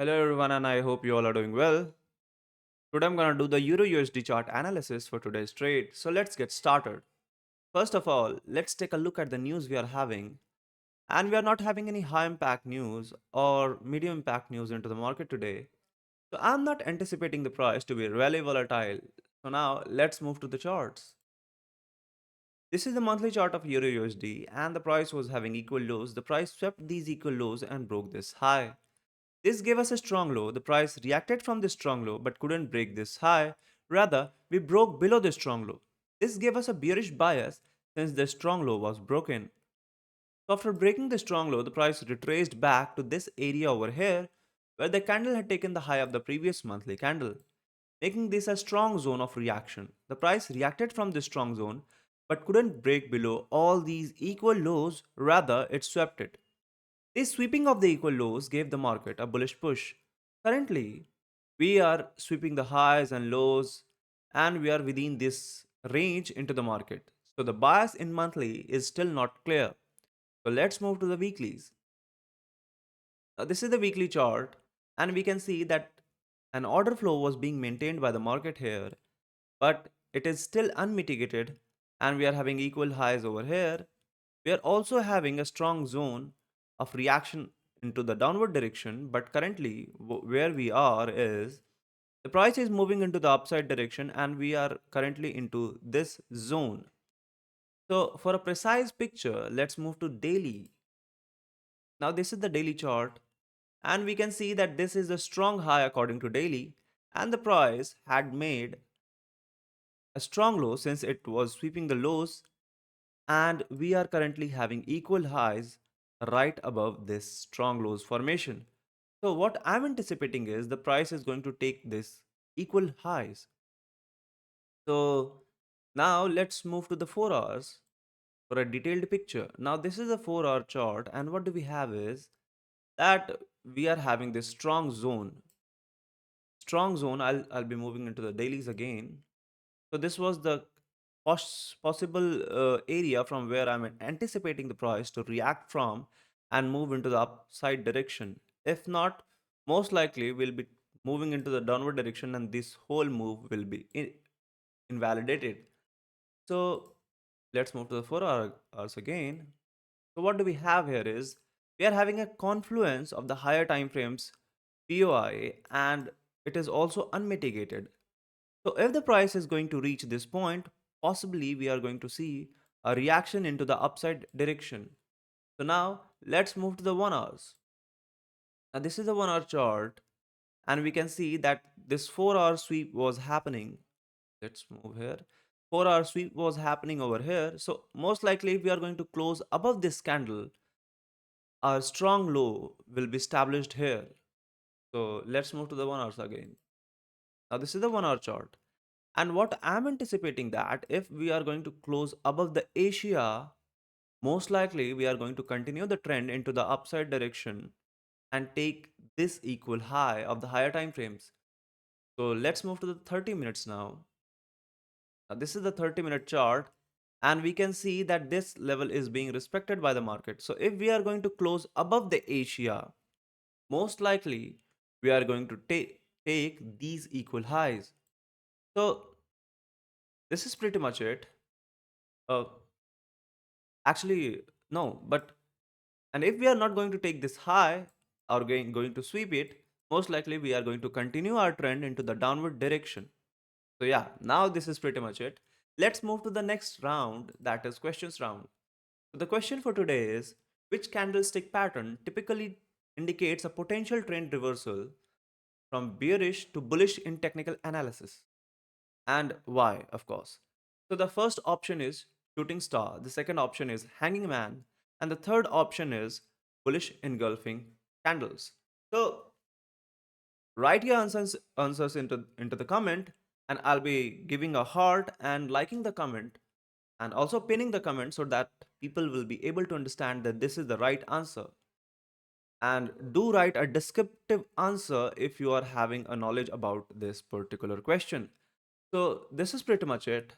Hello everyone and I hope you all are doing well. Today I'm gonna do the Euro USD chart analysis for today's trade. So let's get started. First of all, let's take a look at the news we are having. And we are not having any high impact news or medium impact news into the market today. So I'm not anticipating the price to be really volatile. So now let's move to the charts. This is the monthly chart of Euro USD and the price was having equal lows. The price swept these equal lows and broke this high. This gave us a strong low. The price reacted from this strong low but couldn't break this high. Rather, we broke below the strong low. This gave us a bearish bias since the strong low was broken. So after breaking the strong low, the price retraced back to this area over here where the candle had taken the high of the previous monthly candle, making this a strong zone of reaction. The price reacted from this strong zone but couldn't break below all these equal lows, rather it swept it. This sweeping of the equal lows gave the market a bullish push. Currently, we are sweeping the highs and lows and we are within this range into the market. So the bias in monthly is still not clear. So let's move to the weeklies. Now this is the weekly chart and we can see that an order flow was being maintained by the market here, but it is still unmitigated and we are having equal highs over here. We are also having a strong zone of reaction into the downward direction, but currently where we are is the price is moving into the upside direction and we are currently into this zone. So for a precise picture, let's move to daily. Now this is the daily chart and we can see that this is a strong high according to daily and the price had made a strong low since it was sweeping the lows and we are currently having equal highs right above this strong lows formation. So what I'm anticipating is the price is going to take this equal highs. So now let's move to the 4 hours for a detailed picture. Now this is a 4-hour chart and what do we have is that we are having this strong zone. Strong zone, I'll be moving into the dailies again. So this was the possible area from where I'm anticipating the price to react from and move into the upside direction. If not, most likely we'll be moving into the downward direction and this whole move will be invalidated. So let's move to the 4 hours again. So what do we have here is we are having a confluence of the higher time frames POI and it is also unmitigated. So if the price is going to reach this point, possibly we are going to see a reaction into the upside direction. So now let's move to the 1 hours. Now this is the 1 hour chart and we can see that this 4-hour sweep was happening. Let's move here. 4-hour sweep was happening over here. So most likely if we are going to close above this candle, our strong low will be established here. So let's move to the 1 hours again. Now this is the 1 hour chart. And what I'm anticipating that if we are going to close above the Asia, most likely we are going to continue the trend into the upside direction and take this equal high of the higher time frames. So let's move to the 30 minutes now. Now this is the 30-minute chart and we can see that this level is being respected by the market. So if we are going to close above the Asia, most likely we are going to take these equal highs. So this is pretty much it. Uh, Actually, no, but and if we are not going to take this high or going to sweep it, most likely we are going to continue our trend into the downward direction. So yeah, now this is pretty much it. Let's move to the next round, that is questions round. So the question for today is which candlestick pattern typically indicates a potential trend reversal from bearish to bullish in technical analysis? And why, of course. So the first option is shooting star, the second option is hanging man, and the third option is bullish engulfing candles. So write your answers into the comment, and I'll be giving a heart and liking the comment and also pinning the comment so that people will be able to understand that this is the right answer. And do write a descriptive answer if you are having a knowledge about this particular question. So this is pretty much it.